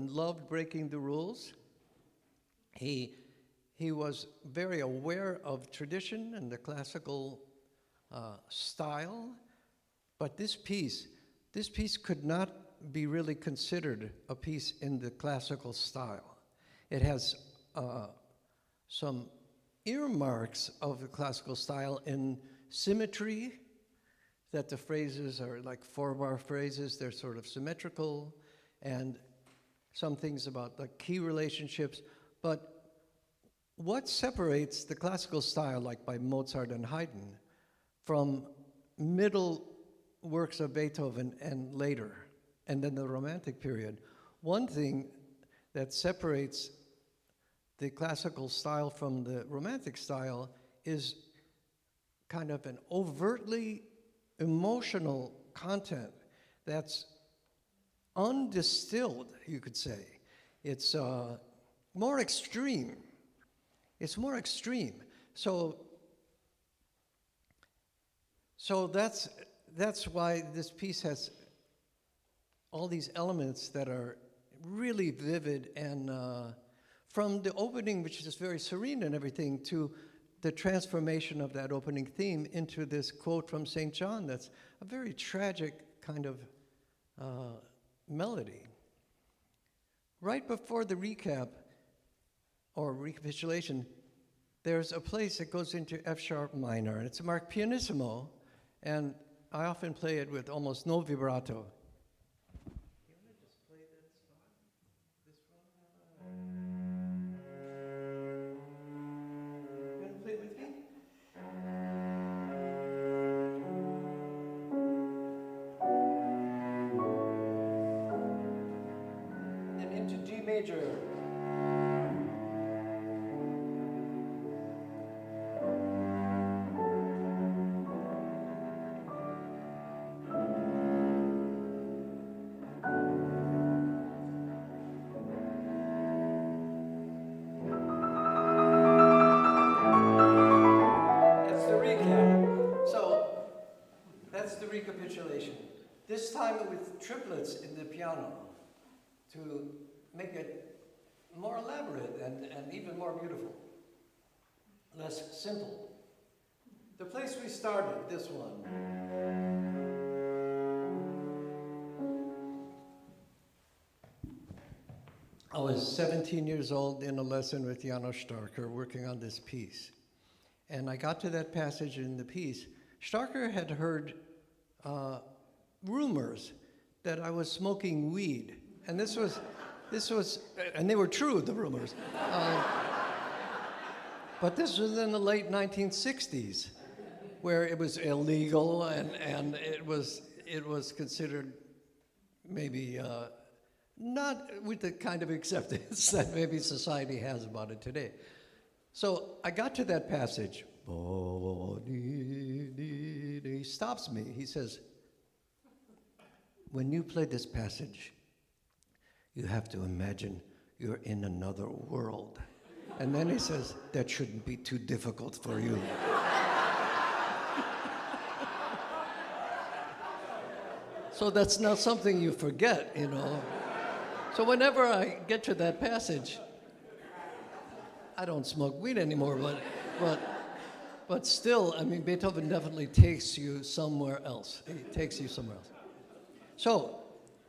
Beethoven loved breaking the rules. He was very aware of tradition and the classical style, but this piece could not be really considered a piece in the classical style. It has some earmarks of the classical style in symmetry, that the phrases are like four-bar phrases, they're sort of symmetrical, and some things about the key relationships. But what separates the classical style, like by Mozart and Haydn, from middle works of Beethoven and later, and then the Romantic period? One thing that separates the classical style from the Romantic style is kind of an overtly emotional content that's undistilled, you could say. It's more extreme. It's more extreme. So that's why this piece has all these elements that are really vivid, and from the opening, which is very serene and everything, to the transformation of that opening theme into this quote from St. John that's a very tragic kind of melody. Right before the recap or recapitulation, there's a place that goes into F sharp minor, and it's marked pianissimo, and I often play it with almost no vibrato. Major. That's the recap. So that's the recapitulation. This time with triplets in the piano to make it more elaborate and even more beautiful, less simple. The place we started, this one. I was 17 years old in a lesson with Janos Starker working on this piece. And I got to that passage in the piece. Starker had heard rumors that I was smoking weed. And this was, and they were true, the rumors. But this was in the late 1960s, where it was illegal, and it was considered maybe not with the kind of acceptance that maybe society has about it today. So I got to that passage. He stops me. He says, when you play this passage, you have to imagine you're in another world. And then he says, that shouldn't be too difficult for you. So that's not something you forget, you know. So whenever I get to that passage, I don't smoke weed anymore, but still, I mean, Beethoven definitely takes you somewhere else. He takes you somewhere else. So